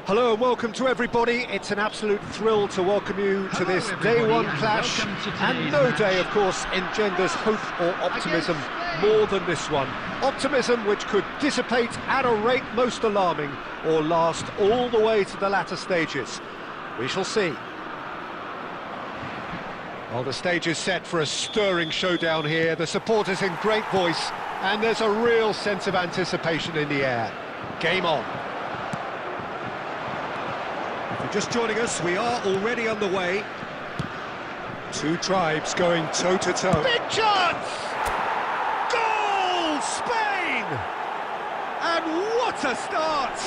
Hello and welcome to everybody. It's an absolute thrill to welcome you to this day one clash, and no day, of course, engenders hope or optimism more than this one. Optimism which could dissipate at a rate most alarming or last all the way to the latter stages. We shall see. Well, the stage is set for a stirring showdown here. The supporters in great voice, and there's a real sense of anticipation in the air. Game on. If you're just joining us, we are already underway. Two tribes going toe-to-toe. Big chance! Goal, Spain! And what a start!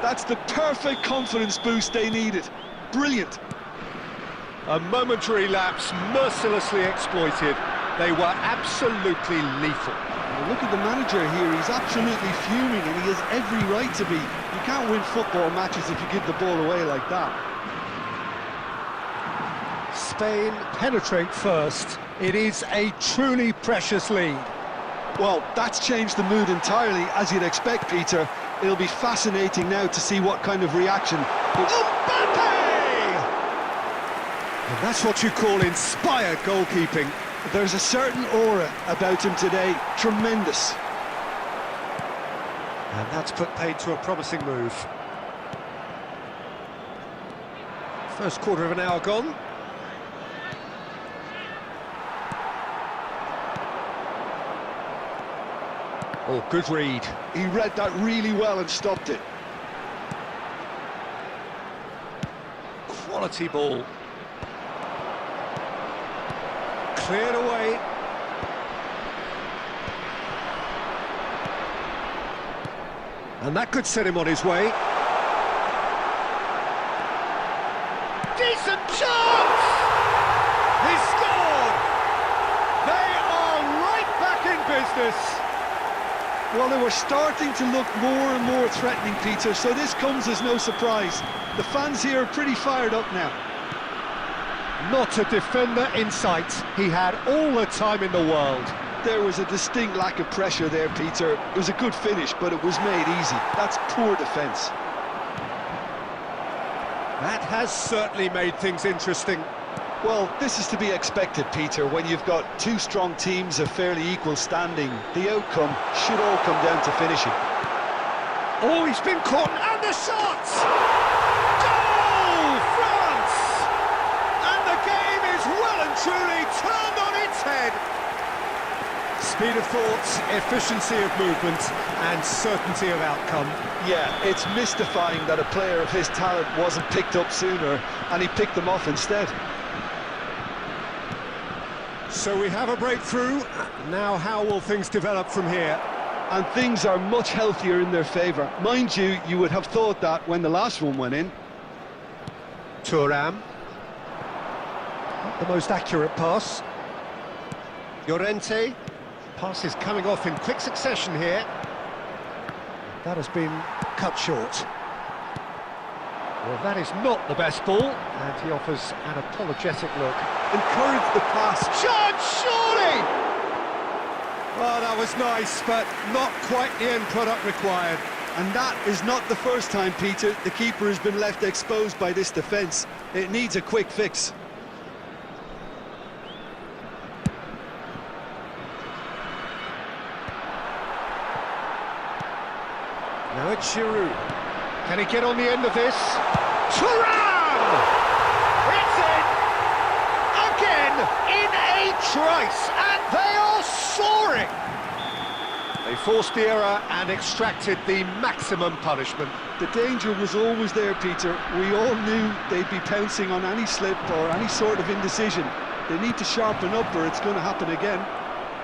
That's the perfect confidence boost they needed. Brilliant. A momentary lapse mercilessly exploited. They were absolutely lethal. Well, look at the manager here, he's absolutely fuming and he has every right to be. You can't win football matches if you give the ball away like that. Spain penetrate first. It is a truly precious lead. Well, that's changed the mood entirely, as you'd expect, Peter. It'll be fascinating now to see what kind of reaction... Mbappe! And that's what you call inspired goalkeeping. There's a certain aura about him today, tremendous. And that's put paid to a promising move. First quarter of an hour gone. Oh, good read. He read that really well and stopped it. Quality ball. Cleared away. And that could set him on his way. Decent chance! He scored! They are right back in business. Well, they were starting to look more and more threatening, Peter, so this comes as no surprise. The fans here are pretty fired up now. Not a defender in sight. He had all the time in the world. There was a distinct lack of pressure there, Peter. It was a good finish, but it was made easy. That's poor defence. That has certainly made things interesting. Well, this is to be expected, Peter. When you've got two strong teams of fairly equal standing, the outcome should all come down to finishing. Oh, he's been caught, and the shot! Goal, France! And the game is well and truly turned on its head. Speed of thought, efficiency of movement, and certainty of outcome. Yeah, it's mystifying that a player of his talent wasn't picked up sooner, and he picked them off instead. So we have a breakthrough. Now how will things develop from here? And things are much healthier in their favour. Mind you, you would have thought that when the last one went in. Thuram. Not the most accurate pass. Llorente. Pass is coming off in quick succession here. That has been cut short. Well, that is not the best ball, and he offers an apologetic look. Encourage the pass. Shot, surely! Oh, that was nice, but not quite the end product required. And that is not the first time, Peter, the keeper has been left exposed by this defence. It needs a quick fix. Now it's Giroud. Can he get on the end of this? Thuram! It's in! Again, in a trice, and they are soaring! They forced the error and extracted the maximum punishment. The danger was always there, Peter. We all knew they'd be pouncing on any slip or any sort of indecision. They need to sharpen up or it's going to happen again.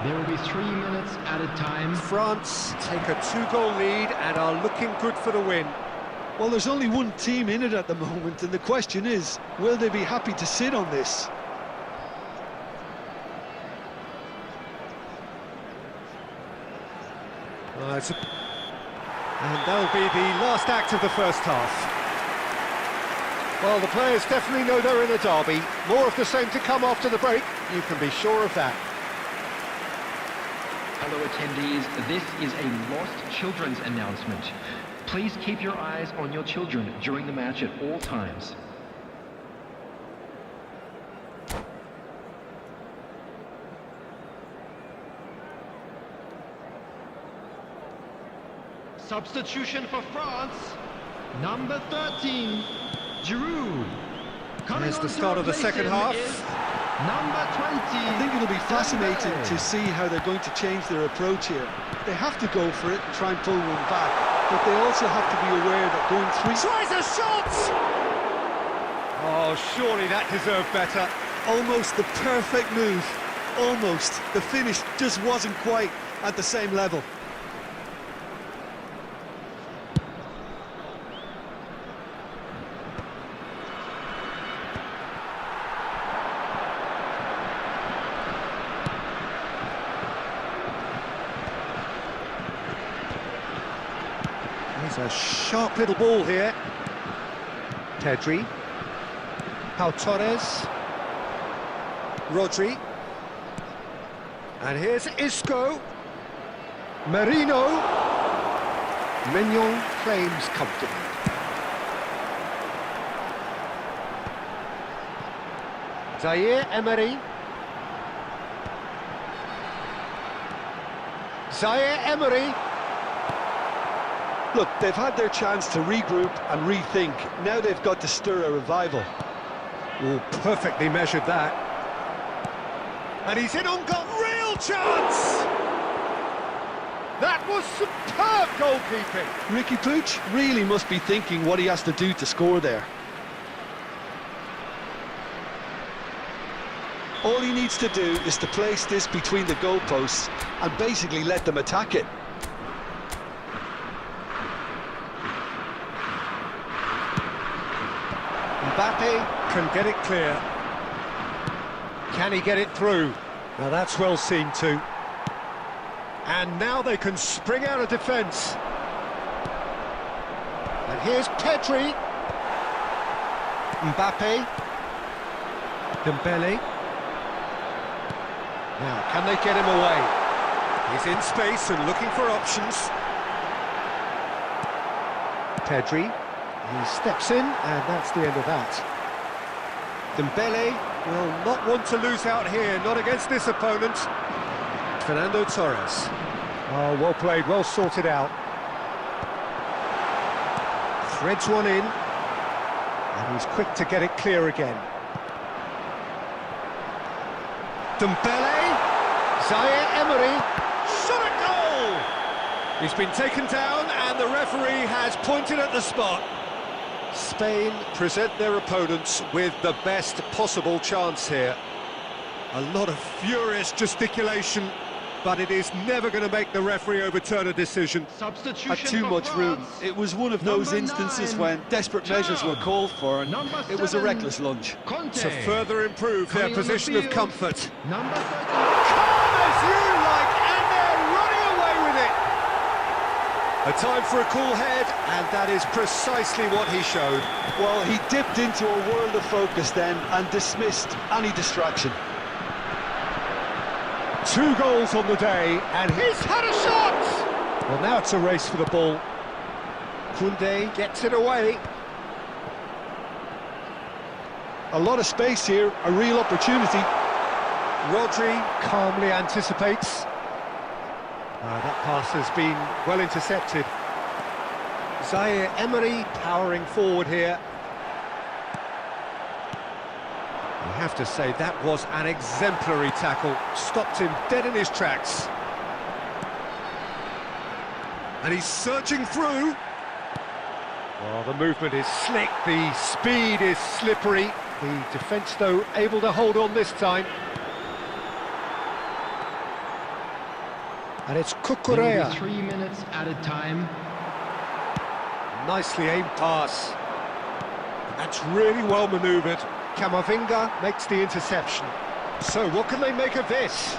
There will be 3 minutes at a time. France take a 2-goal lead and are looking good for the win. Well, there's only one team in it at the moment, and the question is, will they be happy to sit on this? And that'll be the last act of the first half. Well, the players definitely know they're in a derby. More of the same to come after the break, you can be sure of that. Hello attendees, this is a lost children's announcement. Please keep your eyes on your children during the match at all times. Substitution for France, number 13, Giroud. There's the start of the second half. Number 20. I think it'll be fascinating to see how they're going to change their approach here. They have to go for it and try and pull one back, but they also have to be aware that going three... Tries a shot! Oh, surely that deserved better. Almost the perfect move. Almost. The finish just wasn't quite at the same level. He's a sharp little ball here. Pedri. Pau Torres. Rodri. And here's Isco. Merino. Mignon claims comfortably. Zaire Emery. Zaire Emery. Look, they've had their chance to regroup and rethink. Now they've got to stir a revival. Oh, perfectly measured that. And he's in on goal. Real chance! That was superb goalkeeping. Ricky Puig really must be thinking what he has to do to score there. All he needs to do is to place this between the goalposts and basically let them attack it. Mbappe can get it clear. Can he get it through? Now that's well seen too. And now they can spring out of defence. And here's Pedri. Mbappe. Dembele. Now, can they get him away? He's in space and looking for options. Pedri. He steps in, and that's the end of that. Dembele will not want to lose out here, not against this opponent. Fernando Torres. Oh, well played, well sorted out. Threads one in. And he's quick to get it clear again. Dembele. Zaire Emery. Shot at goal! He's been taken down, and the referee has pointed at the spot. Spain present their opponents with the best possible chance here. A lot of furious gesticulation, but it is never going to make the referee overturn a decision. Had too much room. It was one of those instances when desperate measures were called for, and it was a reckless lunge. To further improve their position of comfort. Number 13. Calm as you like, and they're running away with it. A time for a cool head, and that is precisely what he showed. Well, he dipped into a world of focus then and dismissed any distraction. 2 goals on the day, and he's had a shot! Well, now it's a race for the ball. Koundé gets it away. A lot of space here, a real opportunity. Rodri calmly anticipates. That pass has been well intercepted. Zaire Emery powering forward here. I have to say, that was an exemplary tackle. Stopped him dead in his tracks. And he's surging through. Well, the movement is slick, the speed is slippery. The defence, though, able to hold on this time. And it's Cucurella. 3 minutes added time. Nicely aimed pass. That's really well manoeuvred. Camavinga makes the interception. So what can they make of this?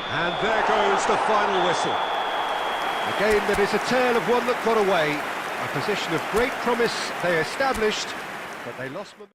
And there goes the final whistle. A game that is a tale of one that got away. A position of great promise they established, but they lost momentum.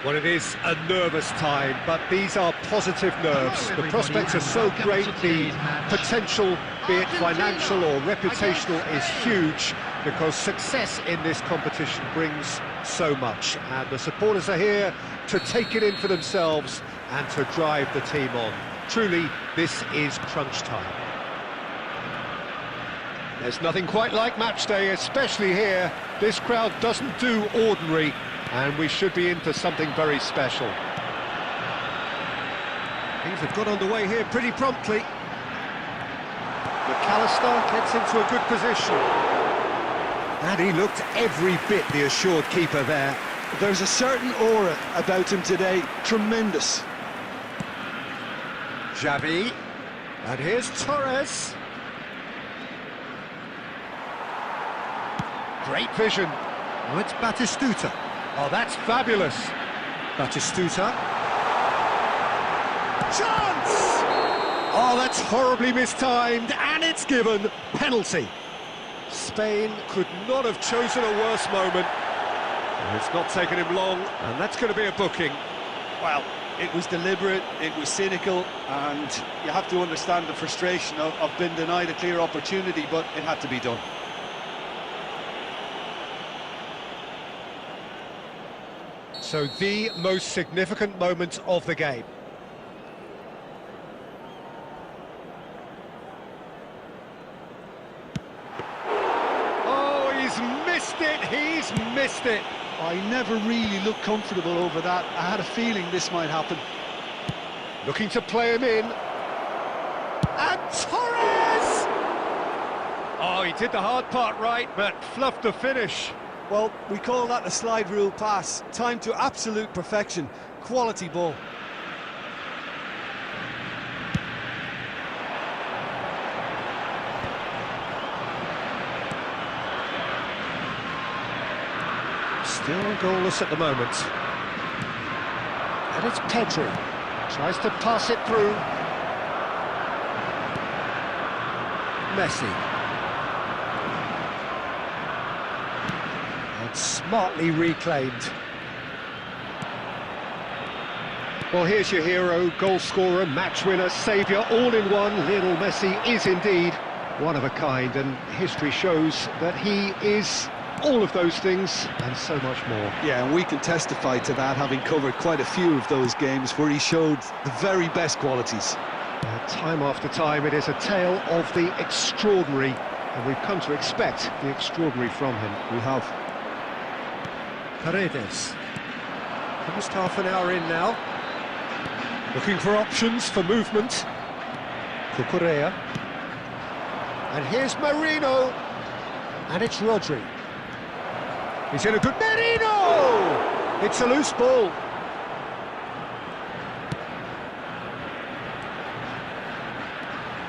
Well, it is a nervous time, but these are positive nerves. The prospects are so great, the potential, be it financial or reputational, is huge, because success in this competition brings so much. And the supporters are here to take it in for themselves and to drive the team on. Truly, this is crunch time. There's nothing quite like match day, especially here. This crowd doesn't do ordinary, and we should be in for something very special. Things have got underway here pretty promptly. McAllister gets into a good position. And he looked every bit the assured keeper there. There's a certain aura about him today, tremendous. Xavi, and here's Torres. Great vision. Oh, it's Batistuta. Oh, that's fabulous. Batistuta. Chance! Oh, that's horribly mistimed, and it's given. Penalty. Spain could not have chosen a worse moment. It's not taken him long, and that's going to be a booking. Well, it was deliberate, it was cynical, and you have to understand the frustration of being denied a clear opportunity, but it had to be done. So the most significant moment of the game. Oh, he's missed it. I never really looked comfortable over that. I had a feeling this might happen. Looking to play him in. And Torres! Oh, he did the hard part right, but fluffed the finish. Well, we call that a slide rule pass. Time to absolute perfection. Quality ball. Still goalless at the moment. And it's Pedri. Tries to pass it through. Messi. And smartly reclaimed. Well, here's your hero, goal scorer, match winner, saviour, all in one. Lionel Messi is indeed one of a kind, and history shows that he is all of those things and so much more. Yeah, and we can testify to that, having covered quite a few of those games where he showed the very best qualities. Time after time, it is a tale of the extraordinary, and we've come to expect the extraordinary from him. We have. Paredes. Almost half an hour in now. Looking for options for movement. Cucurella. And here's Marino. And it's Rodri. He's in a good... Marino! It's a loose ball.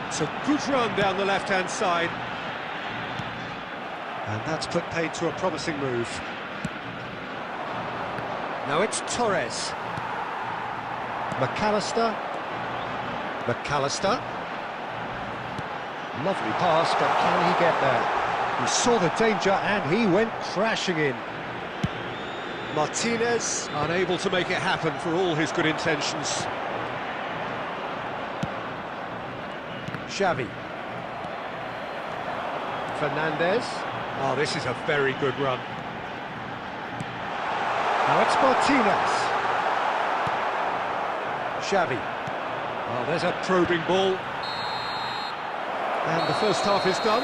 It's a good run down the left-hand side. And that's put paid to a promising move. Now it's Torres. McAllister. Lovely pass, but can he get there? He saw the danger and he went crashing in. Martinez, unable to make it happen for all his good intentions. Xavi. Fernandez. Oh, this is a very good run. Now it's Martinez. Xavi. Oh, there's a probing ball. And the first half is done.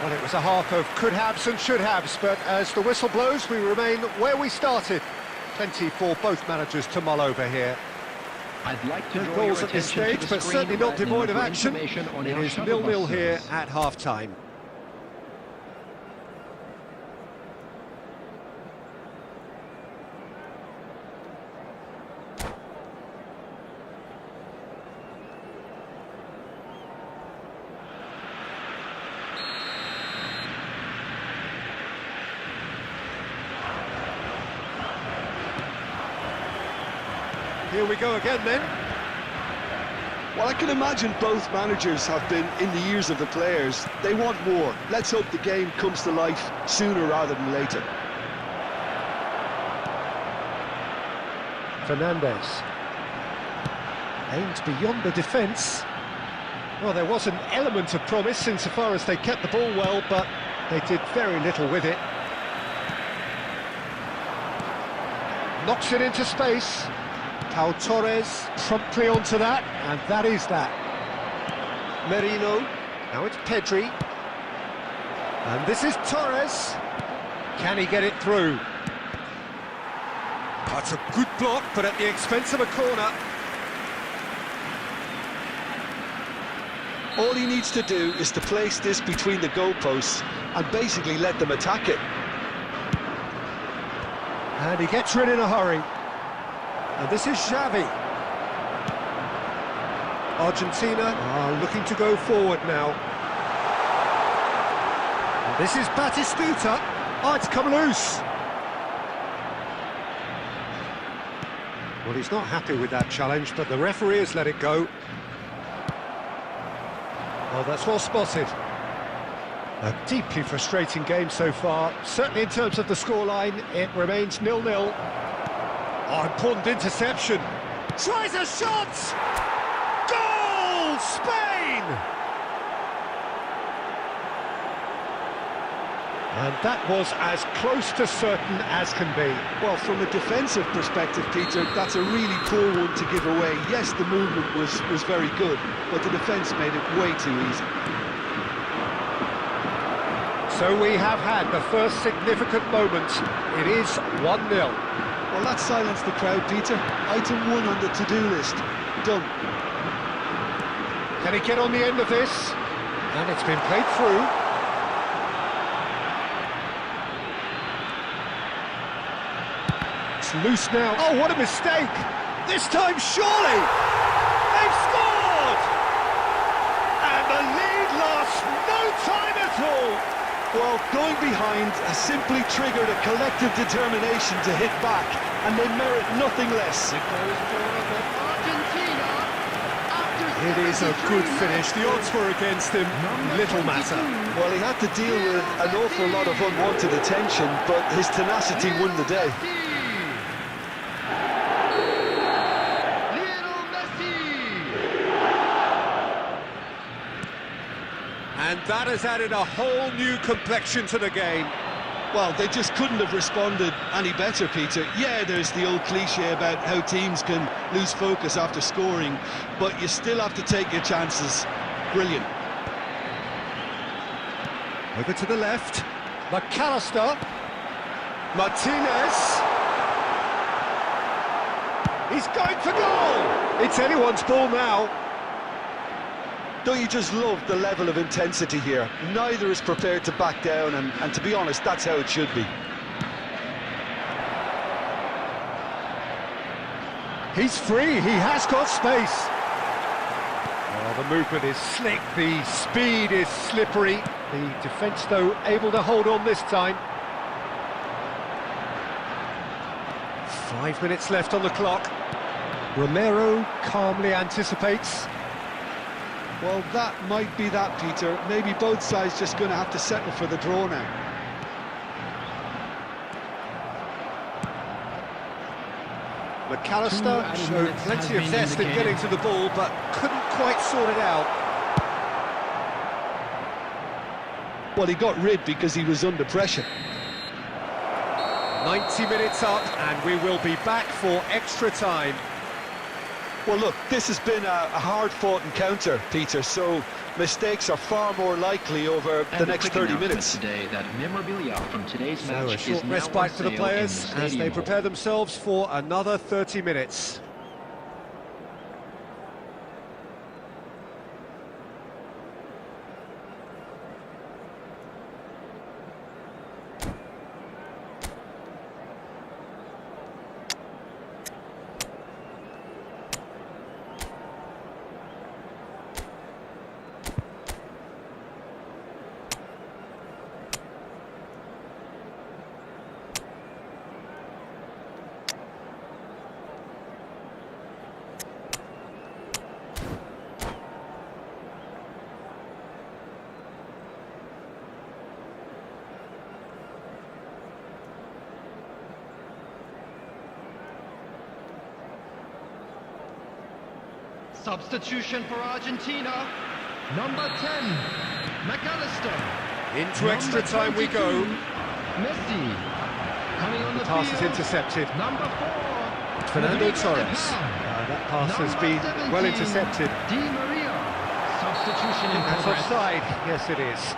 Well, it was a half of could-haves and should-haves, but as the whistle blows, we remain where we started. Plenty for both managers to mull over here. I'd like to No draw your goals at this attention to stage, the but screen certainly not button devoid of for action. information on It our is shuttle 0-0 here buses. at half-time. Here we go again then. Well, I can imagine both managers have been in the ears of the players. They want more. Let's hope the game comes to life sooner rather than later. Fernandez. Aimed beyond the defence. Well, there was an element of promise insofar as they kept the ball well, but they did very little with it. Knocks it into space. Pau Torres promptly onto that, and that is that. Merino, now it's Pedri. And this is Torres. Can he get it through? That's a good block, but at the expense of a corner. All he needs to do is to place this between the goalposts and basically let them attack it. And he gets rid in a hurry. And this is Xavi. Argentina are looking to go forward now. And this is Batistuta. Oh, it's come loose. Well, he's not happy with that challenge, but the referee has let it go. Oh, that's well spotted. A deeply frustrating game so far. Certainly in terms of the scoreline, it remains 0-0. Oh, important interception. Tries a shot! Goal! Spain! And that was as close to certain as can be. Well, from a defensive perspective, Peter, that's a really poor one to give away. Yes, the movement was very good, but the defence made it way too easy. So we have had the first significant moment. It is 1-0. Well, that silenced the crowd, Peter. Item 1 on the to-do list. Done. Can he get on the end of this? And it's been played through. It's loose now. Oh, what a mistake! This time, surely! They've scored! And the lead lasts no time at all! Well, going behind has simply triggered a collective determination to hit back, and they merit nothing less. It is a good finish. The odds were against him. Little matter. Well, he had to deal with an awful lot of unwanted attention, but his tenacity won the day. And that has added a whole new complexion to the game. Well, they just couldn't have responded any better, Peter. Yeah, there's the old cliche about how teams can lose focus after scoring, but you still have to take your chances. Brilliant. Over to the left. McAllister. Martinez. He's going for goal! It's anyone's ball now. Don't you just love the level of intensity here? Neither is prepared to back down, and to be honest, that's how it should be. He's free, he has got space. Oh, the movement is slick, the speed is slippery. The defence, though, able to hold on this time. 5 minutes left on the clock. Romero calmly anticipates. Well, that might be that, Peter. Maybe both sides just going to have to settle for the draw now. McAllister showed plenty of zest in getting to the ball, but couldn't quite sort it out. Well, he got rid because he was under pressure. 90 minutes up, and we will be back for extra time. Well, look, this has been a hard-fought encounter, Peter, so mistakes are far more likely over the next 30 minutes. Today that memorabilia from today's match A short is now respite on for the sale players in the as they stadium prepare themselves for another 30 minutes. Substitution for Argentina. Number 10, McAllister. Into extra time we go. Messi. Coming on the Pass is field. intercepted. Number 4. Fernando Torres. That pass has been well intercepted. Di Maria. Substitution in That's progress. offside. Yes, it is.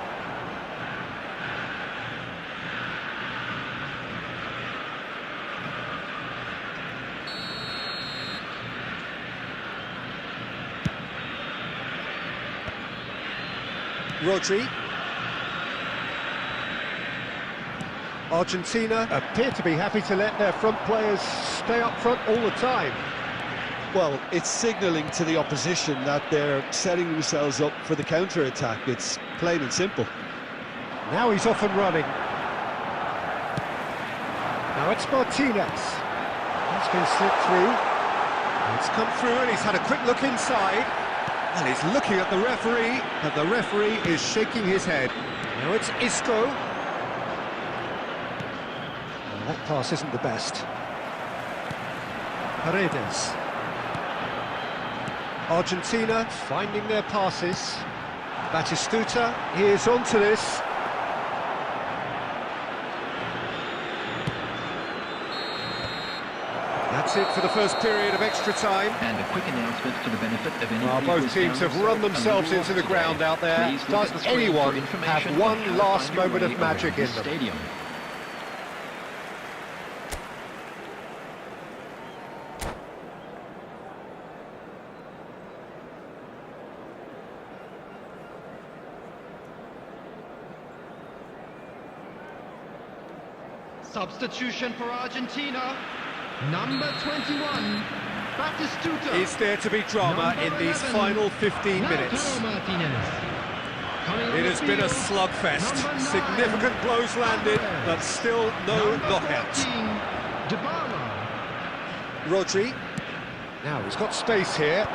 Rodri. Argentina appear to be happy to let their front players stay up front all the time. Well, it's signalling to the opposition that they're setting themselves up for the counter-attack. It's plain and simple. Now he's off and running. Now it's Martinez. He's been slipped through. It's come through and he's had a quick look inside. And he's looking at the referee, and the referee is shaking his head. Now it's Isco. Well, that pass isn't the best. Paredes. Argentina finding their passes. Batistuta, he is onto this. That's it for the first period of extra time. And a quick announcement for the benefit of any Well, both teams have run themselves into the ground out there. Does anyone have one last moment of magic in them? Stadium. Substitution for Argentina. Number 21, Batistuta. Is there to be drama in these final 15 minutes? It has been a slugfest. Significant blows landed, but still no knockout. Rodri. Now he's got space here.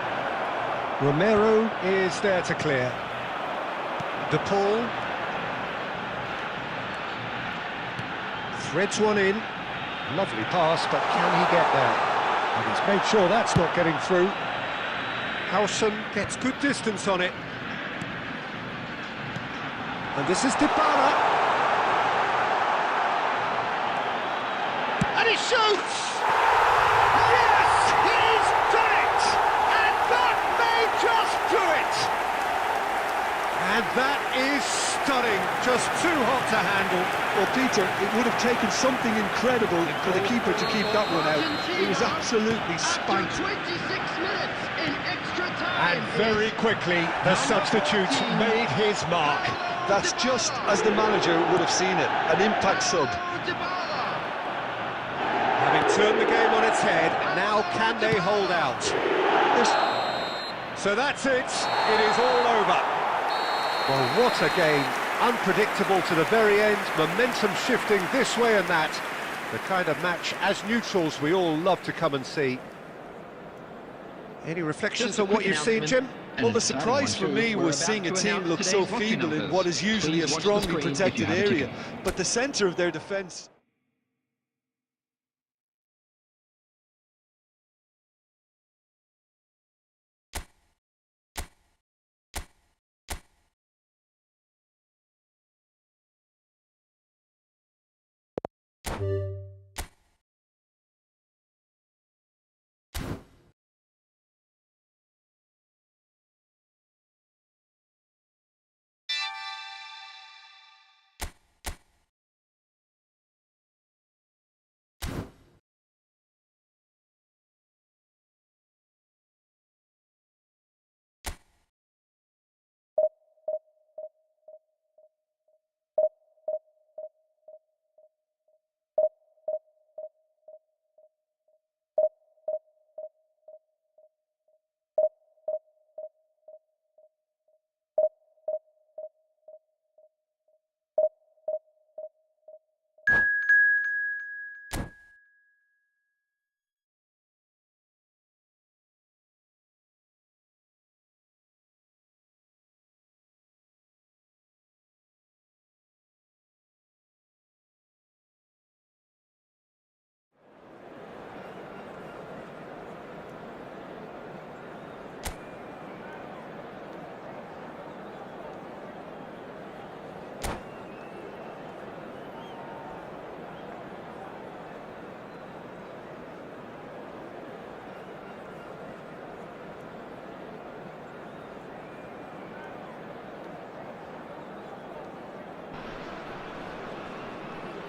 Romero is there to clear. De Paul. Threads one in. Lovely pass, but can he get there? And he's made sure that's not getting through. Howson gets good distance on it. And this is Dybala. And he shoots! Yes, he's done it! And that may just do it! And that is stunning, just too hot to handle. Well, Peter, it would have taken something incredible for the keeper to keep that one out. It was absolutely spanked. 26 minutes in extra time. And very quickly, the substitute made his mark. That's just as the manager would have seen it, an impact sub. Having turned the game on its head, now can they hold out? So that's it, it is all over. Well, what a game. Unpredictable to the very end, momentum shifting this way and that. The kind of match, as neutrals, we all love to come and see. Any reflections on what you've seen, Jim? Well, the surprise for me was seeing a team look so feeble in what is usually a strongly protected area, but the centre of their defence...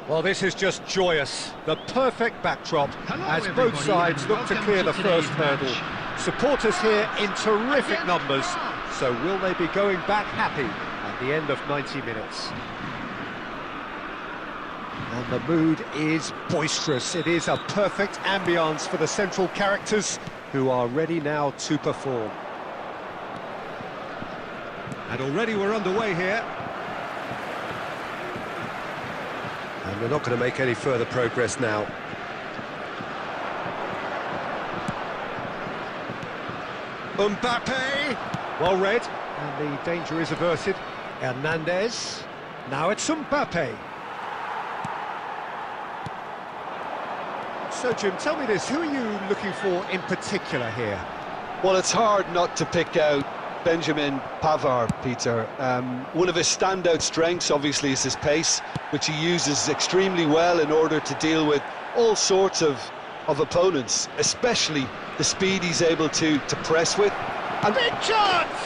Well, this is just joyous. The perfect backdrop as both sides look to clear the first hurdle. Supporters here in terrific numbers. So will they be going back happy at the end of 90 minutes? And the mood is boisterous. It is a perfect ambience for the central characters who are ready now to perform. And already we're underway here. And they're not going to make any further progress now. Mbappe! Well read, and the danger is averted. Hernandez. Now it's Mbappe. So, Jim, tell me this, who are you looking for in particular here? Well, it's hard not to pick out Benjamin Pavard, Peter. One of his standout strengths, obviously, is his pace, which he uses extremely well in order to deal with all sorts of opponents, especially the speed he's able to press with. And big chance!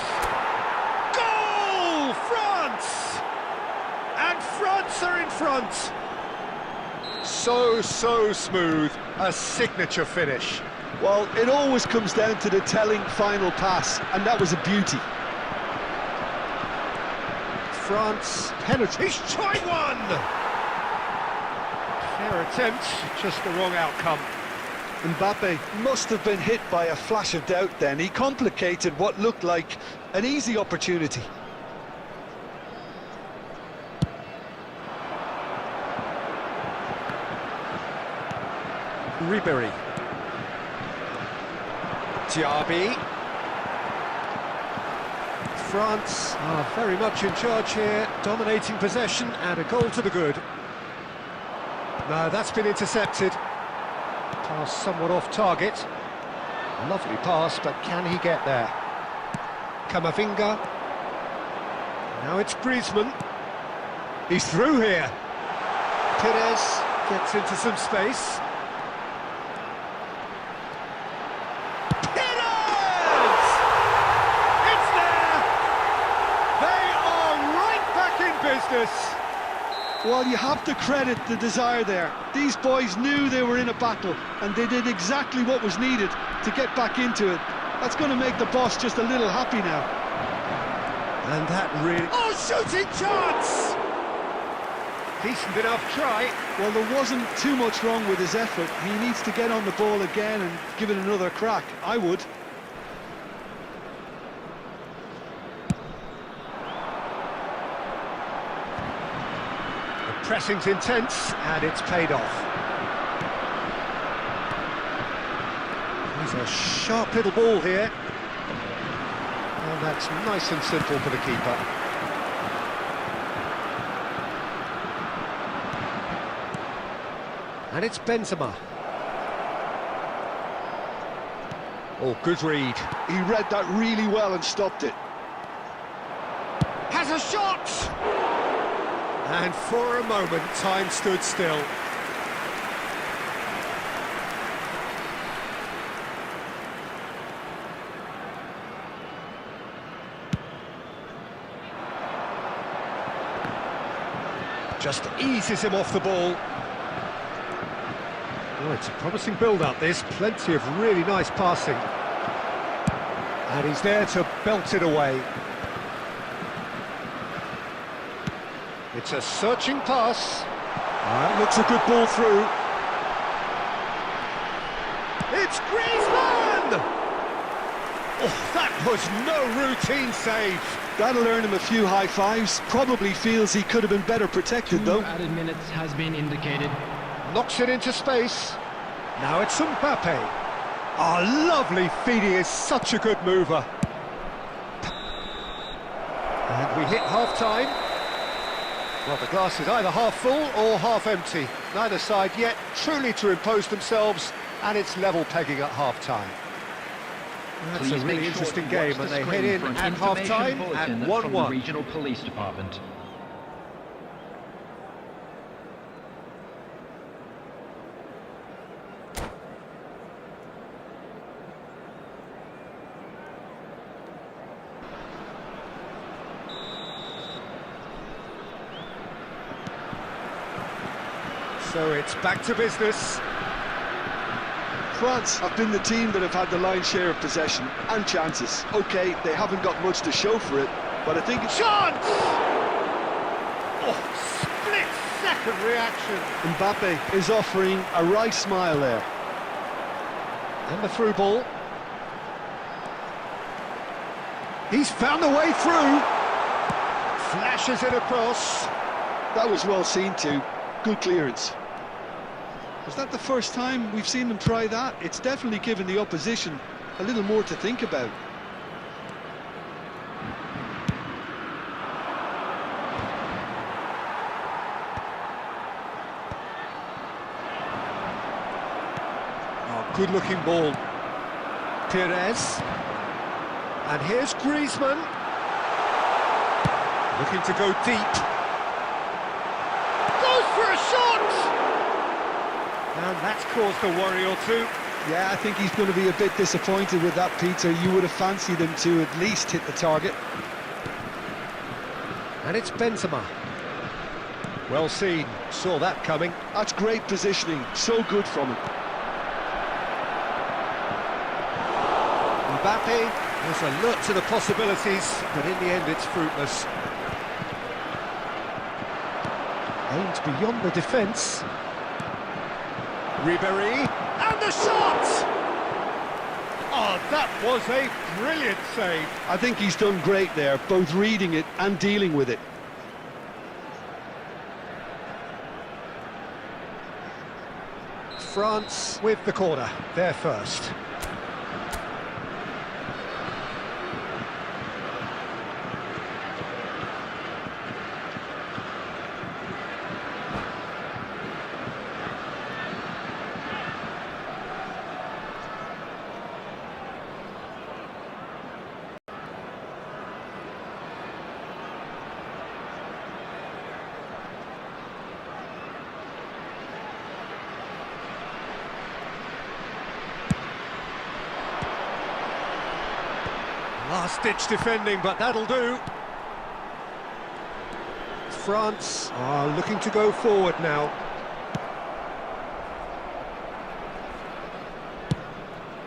Goal! France! And France are in front. So smooth, a signature finish. Well, it always comes down to the telling final pass, and that was a beauty. France penalty. He's tried one! Fair attempt, just the wrong outcome. Mbappe must have been hit by a flash of doubt then. He complicated what looked like an easy opportunity. Ribéry. Diaby. France are very much in charge here, dominating possession and a goal to the good. No, that's been intercepted. Pass somewhat off target. Lovely pass, but can he get there? Camavinga. Now it's Griezmann. He's through here. Perez gets into some space. Well, you have to credit the desire there. These boys knew they were in a battle, and they did exactly what was needed to get back into it. That's going to make the boss just a little happy now. And that really... Oh, shooting chance! Decent enough try. Well, there wasn't too much wrong with his effort. He needs to get on the ball again and give it another crack. I would. Pressing's intense, and it's paid off. He's a sharp little ball here. And that's nice and simple for the keeper. And it's Benzema. Oh, good read. He read that really well and stopped it. Has a shot! And for a moment, time stood still. Just eases him off the ball. Oh, it's a promising build-up, this. Plenty of really nice passing. And he's there to belt it away. It's a searching pass. That looks a good ball through. It's Griezmann! Oh, that was no routine save. That'll earn him a few high fives. Probably feels he could have been better protected, though. 2 added minutes has been indicated. Knocks it into space. Now it's Mbappe. Oh, lovely feed. He is such a good mover. And we hit half-time. Well, the glass is either half full or half empty. Neither side yet truly to impose themselves, and it's level pegging at half-time. That's a really interesting game, and they head in at half-time at 1-1. Regional Police Department. So it's back to business. France have been the team that have had the lion's share of possession and chances. OK, they haven't got much to show for it, but I think it's... Chance! Oh, split-second reaction. Mbappe is offering a wry smile there. And the through ball. He's found the way through. Flashes it across. That was well seen too. Good clearance. Was that the first time we've seen them try that? It's definitely given the opposition a little more to think about. Oh, good-looking ball. Perez. And here's Griezmann. Looking to go deep. Goes for a shot! And that's caused a worry or two. Yeah, I think he's going to be a bit disappointed with that, Peter. You would have fancied him to at least hit the target. And it's Benzema. Well seen, saw that coming. That's great positioning, so good from him. Mbappe was alert to the possibilities, but in the end it's fruitless. Aimed beyond the defence. Ribéry, and the shot! Oh, that was a brilliant save. I think he's done great there, both reading it and dealing with it. France with the corner, they're first. Last-ditch defending, but that'll do. France are looking to go forward now.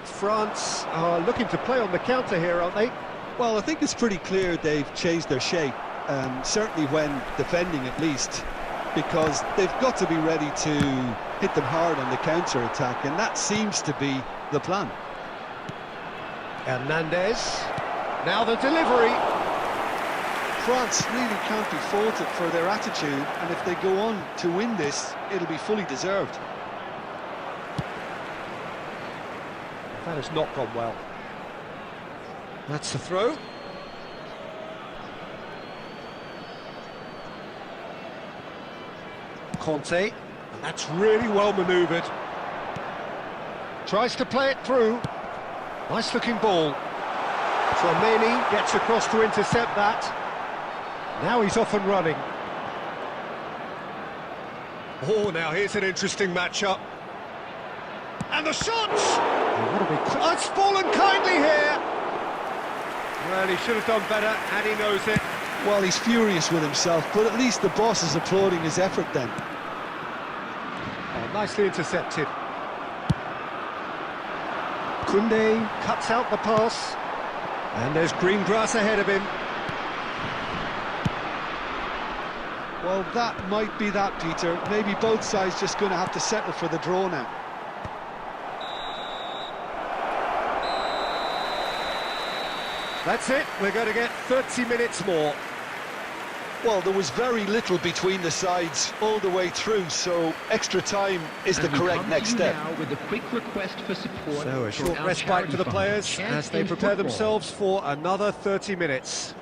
France are looking to play on the counter here, aren't they? Well, I think it's pretty clear they've changed their shape, certainly when defending at least, because they've got to be ready to hit them hard on the counter-attack, and that seems to be the plan. Hernandez. Now the delivery. France really can't be faulted for their attitude, and if they go on to win this, it'll be fully deserved. That has not gone well. That's the throw. Conte, and that's really well manoeuvred. Tries to play it through. Nice looking ball. Tchouameni gets across to intercept that. Now he's off and running. Oh, now here's an interesting matchup. And the shot! Oh, it's fallen kindly here. Well, he should have done better, and he knows it. Well, he's furious with himself, but at least the boss is applauding his effort then. Oh, nicely intercepted. Koundé cuts out the pass. And there's green grass ahead of him. Well, that might be that, Peter. Maybe both sides just going to have to settle for the draw now. That's it, we're going to get 30 minutes more. Well, there was very little between the sides all the way through, so extra time is the correct next step. Now with a quick request for support. So a short respite for the players as they prepare themselves for another 30 minutes.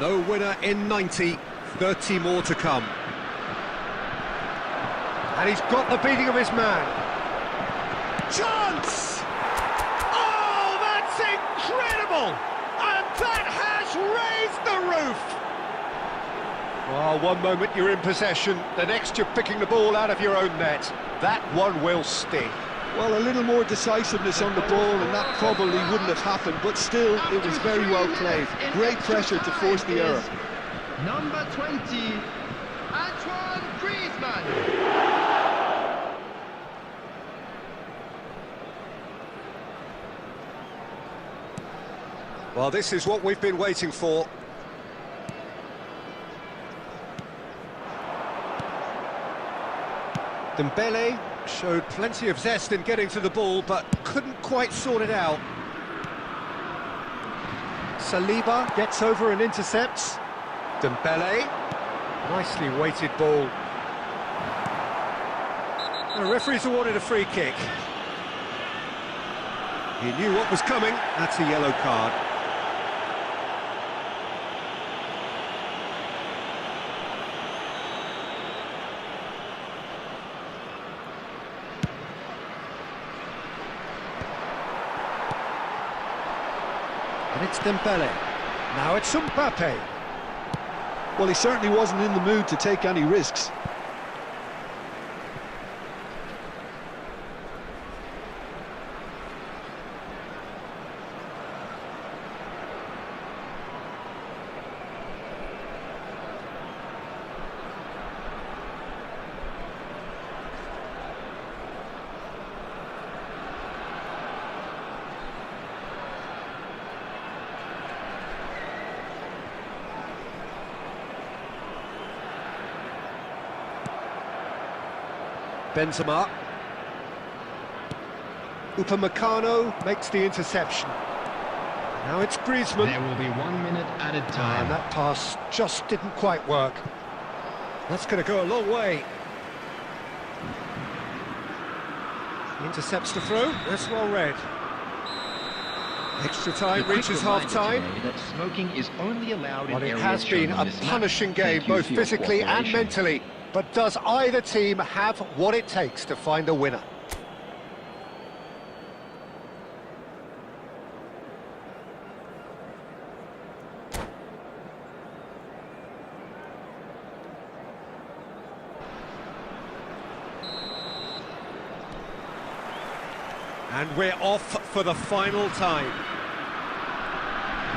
No winner in 90, 30 more to come. And he's got the beating of his man. Chance! Oh, that's incredible! That has raised the roof! Well, one moment you're in possession, the next you're picking the ball out of your own net. That one will sting. Well, a little more decisiveness on the ball and that probably wouldn't have happened, but still, it was very well played. Great pressure to force the error. Number 20, Antoine Griezmann. Well, this is what we've been waiting for. Dembele showed plenty of zest in getting to the ball, but couldn't quite sort it out. Saliba gets over and intercepts. Dembele, nicely weighted ball. The referee's awarded a free kick. He knew what was coming. That's a yellow card. And it's Dembele. Now it's Mbappe. Well, he certainly wasn't in the mood to take any risks. Benzema. Upamecano makes the interception. Now it's Griezmann. There will be 1 minute added time. And that pass just didn't quite work. That's going to go a long way. He intercepts the throw. That's well read. Extra time reaches half-time. That smoking is only allowed in Well, it areas has been shown on a this map. punishing game, Thank you both for your physically and cooperation. mentally. But does either team have what it takes to find a winner? And we're off for the final time.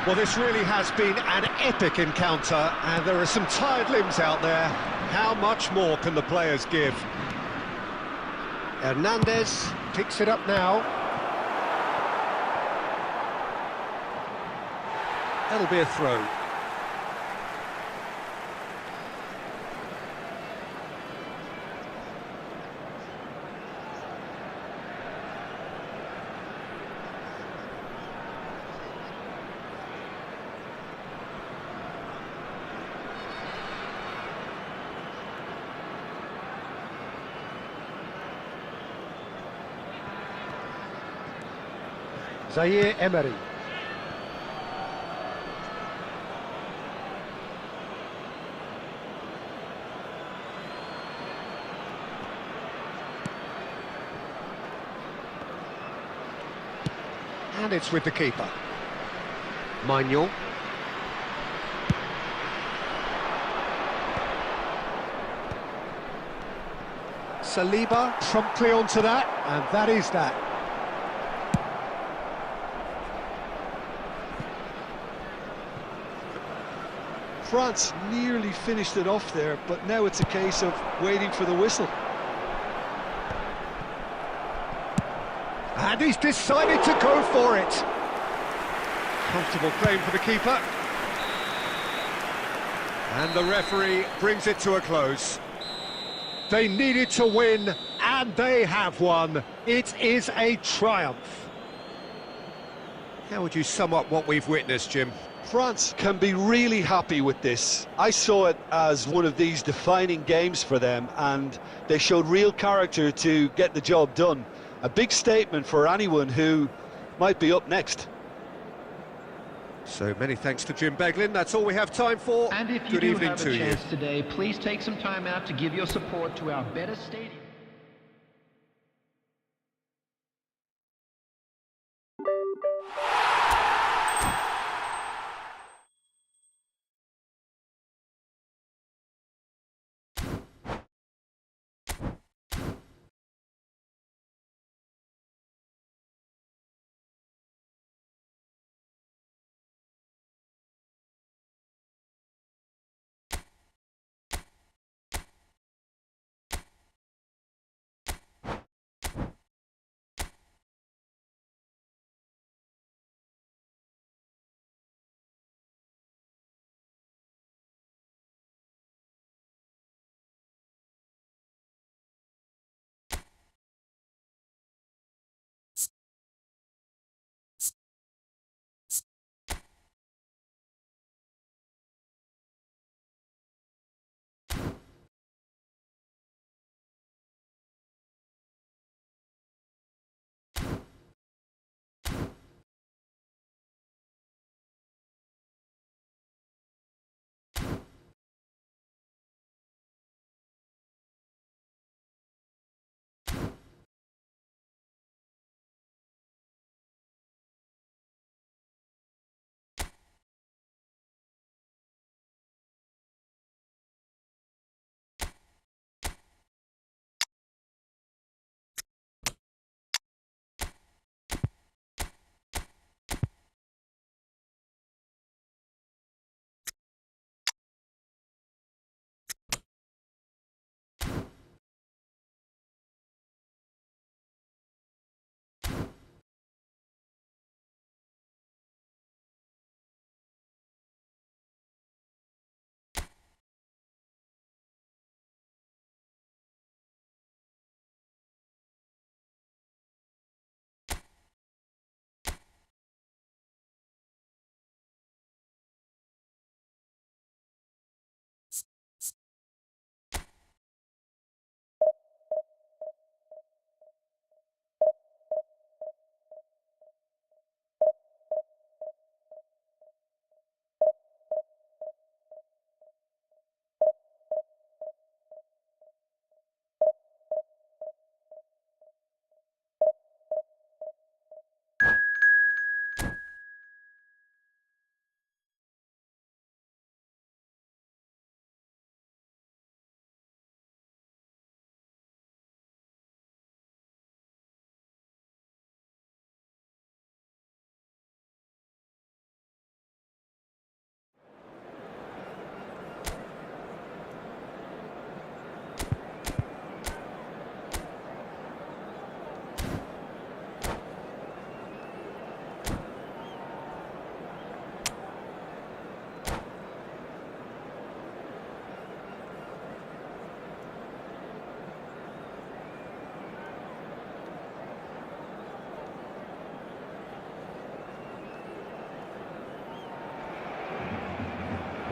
Well, this really has been an epic encounter, and there are some tired limbs out there. How much more can the players give? Hernandez picks it up now. That'll be a throw. Zaire Emery. And it's with the keeper. Maignan. Saliba promptly onto that, and that is that. France nearly finished it off there, but now it's a case of waiting for the whistle. And he's decided to go for it. Comfortable claim for the keeper. And the referee brings it to a close. They needed to win, and they have won. It is a triumph. How would you sum up what we've witnessed, Jim? France can be really happy with this. I saw it as one of these defining games for them, and they showed real character to get the job done. A big statement for anyone who might be up next. So many thanks to Jim Beglin. That's all we have time for. And if you Good do evening have to a you. chance today, please take some time out to give your support to our better stadium.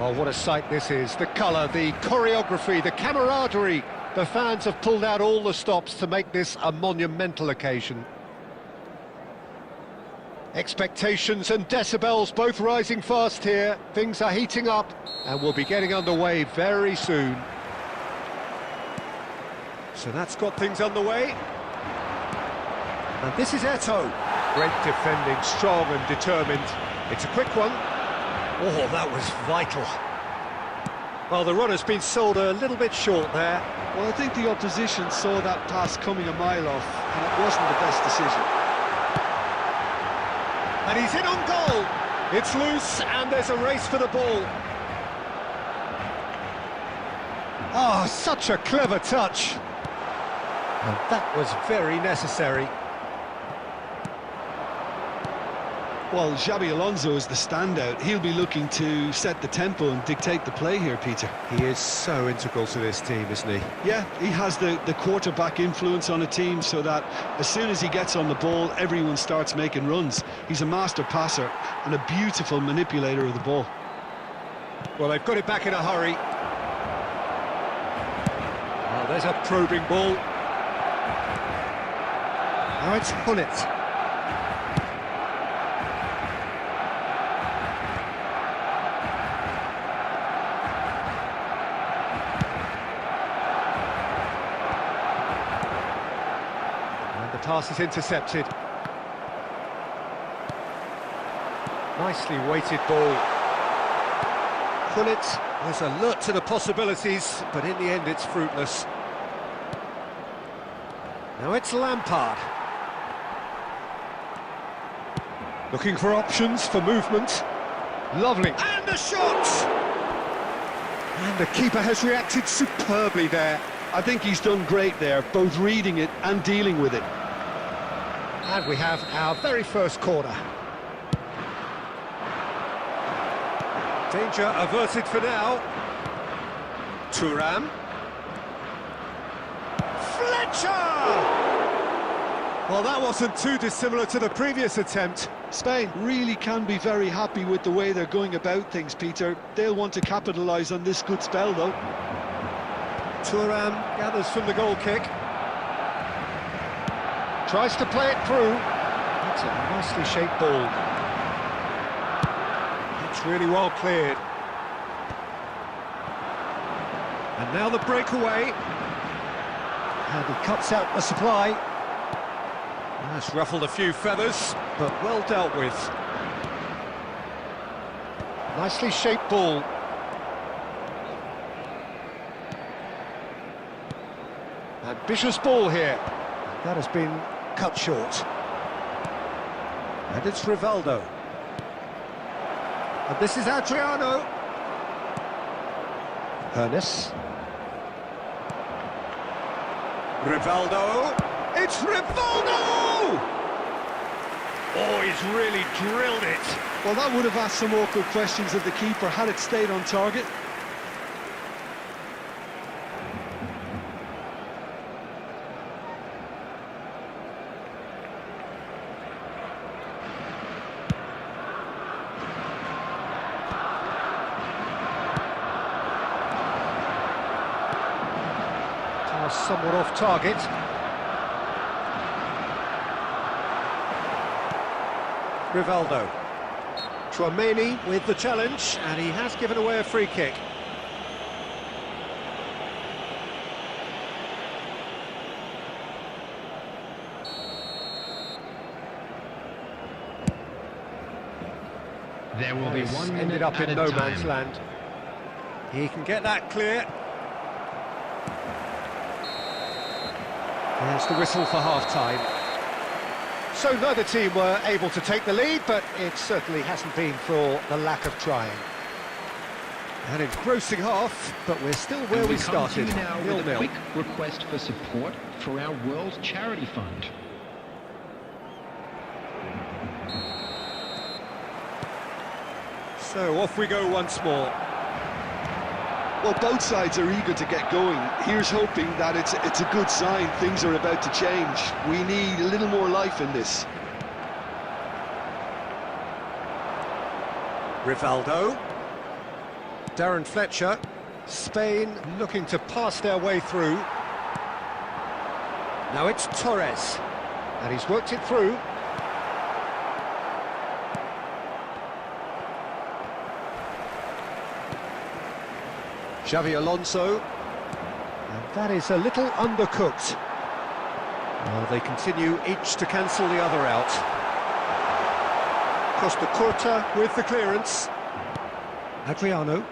Oh, what a sight this is. The colour, the choreography, the camaraderie. The fans have pulled out all the stops to make this a monumental occasion. Expectations and decibels both rising fast here. Things are heating up and we'll be getting underway very soon. So that's got things underway. And this is Eto. Great defending, strong and determined. It's a quick one. Oh, that was vital. Well, the run has been sold a little bit short there. Well, I think the opposition saw that pass coming a mile off, and it wasn't the best decision. And he's in on goal. It's loose, and there's a race for the ball. Oh, such a clever touch. And that was very necessary. Well, Xabi Alonso is the standout. He'll be looking to set the tempo and dictate the play here, Peter. He is so integral to this team, isn't he? Yeah, he has the quarterback influence on a team so that as soon as he gets on the ball, everyone starts making runs. He's a master passer and a beautiful manipulator of the ball. Well, they've got it back in a hurry. Oh, there's a probing ball. Now it's Hullet. Pass is intercepted. Nicely weighted ball. Hullet was alert to the possibilities, but in the end it's fruitless. Now it's Lampard. Looking for options for movement. Lovely. And a shot! And the keeper has reacted superbly there. I think he's done great there, both reading it and dealing with it. And we have our very first corner. Danger averted for now. Thuram. Fletcher! Well, that wasn't too dissimilar to the previous attempt. Spain really can be very happy with the way they're going about things, Peter. They'll want to capitalise on this good spell, though. Thuram gathers from the goal kick. Tries to play it through. That's a nicely shaped ball. It's really well cleared. And now the breakaway. And he cuts out the supply. That's ruffled a few feathers, but well dealt with. Nicely shaped ball. Ambitious ball here. That has been cut short. And it's Rivaldo. And this is Adriano. Hernes. Rivaldo. It's Rivaldo! Oh, he's really drilled it. Well, that would have asked some awkward questions of the keeper had it stayed on target. Somewhat off target. Rivaldo. Tchouaméni with the challenge, and he has given away a free kick. There will be 1 minute ended up in added no time. man's land. He can get that clear. There's the whistle for half-time. So neither team were able to take the lead, but it certainly hasn't been for the lack of trying. An engrossing half, but we're still where we started. Come to you now with a 0-0. quick request for support for our World Charity Fund. So off we go once more. Well, both sides are eager to get going. Here's hoping that it's a good sign. Things are about to change. We need a little more life in this. Rivaldo. Darren Fletcher. Spain looking to pass their way through. Now it's Torres, and he's worked it through. Xavi Alonso, and that is a little undercooked. Well, they continue each to cancel the other out. Costa Curta with the clearance. Adriano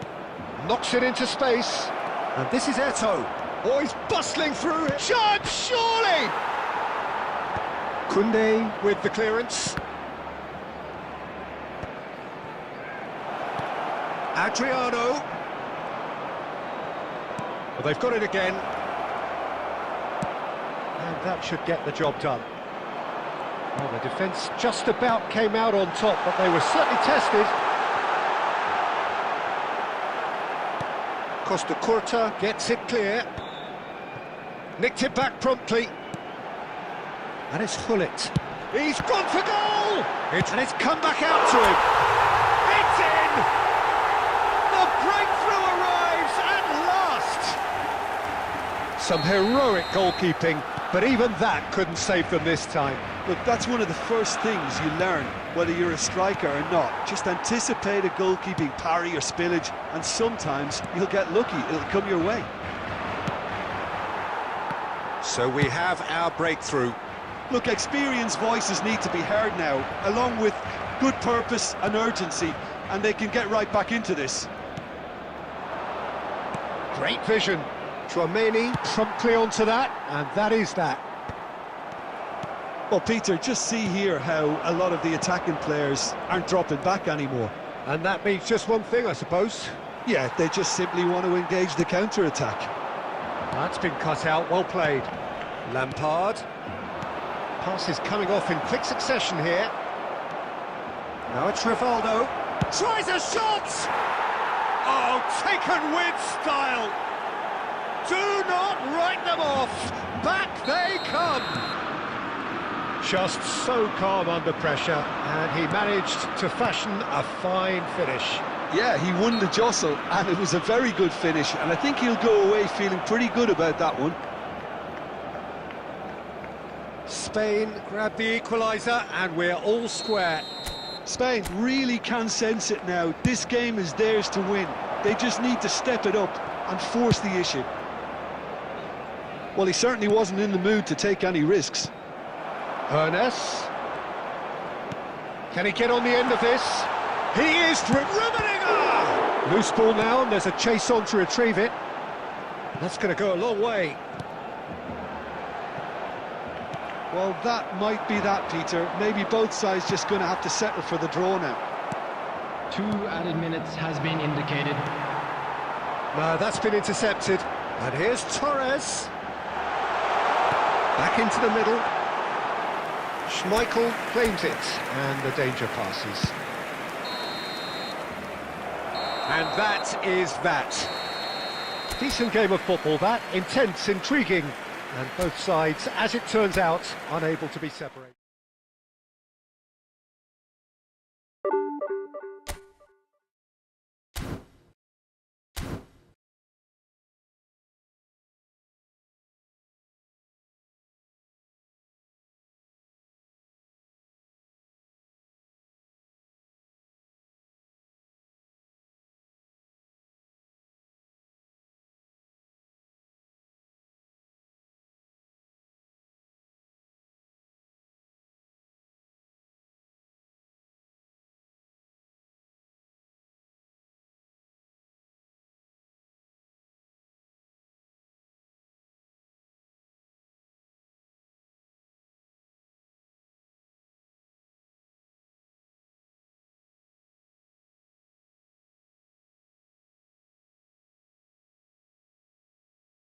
knocks it into space, and this is Eto'o. Oh, he's bustling through it. Shot, surely! Koundé with the clearance. Adriano. Well, they've got it again. And that should get the job done. Well, the defence just about came out on top, but they were certainly tested. Costa Curta gets it clear. Nicked it back promptly. And it's Hullet. He's gone for goal! And it's come back out to him. It's in! The breakthrough arrives at last! Some heroic goalkeeping, but even that couldn't save them this time. Look, that's one of the first things you learn, whether you're a striker or not. Just anticipate a goalkeeping parry or spillage, and sometimes you'll get lucky, it'll come your way. So we have our breakthrough. Look, experienced voices need to be heard now, along with good purpose and urgency, and they can get right back into this. Great vision. Tchouaméni promptly onto that, and that is that. Well, Peter, just see here how a lot of the attacking players aren't dropping back anymore. And that means just one thing, I suppose. Yeah, they just simply want to engage the counter-attack. That's been cut out, well played. Lampard. Pass is coming off in quick succession here. Now it's Rivaldo. Tries a shot! Oh, taken with style! Do not write them off! Back they come! Just so calm under pressure, and he managed to fashion a fine finish. Yeah, he won the jostle, and it was a very good finish, and I think he'll go away feeling pretty good about that one. Spain grab the equaliser, and we're all square. Spain really can sense it now. This game is theirs to win. They just need to step it up and force the issue. Well, he certainly wasn't in the mood to take any risks. Ernest. Can he get on the end of this? He is Rummenigge! Loose ball now, and there's a chase on to retrieve it. That's going to go a long way. Well, that might be that, Peter. Maybe both sides just going to have to settle for the draw now. 2 added minutes has been indicated. No, that's been intercepted. And here's Torres. Back into the middle. Schmeichel claims it, and the danger passes. And that is that. Decent game of football, that. Intense, intriguing, and both sides, as it turns out, unable to be separated.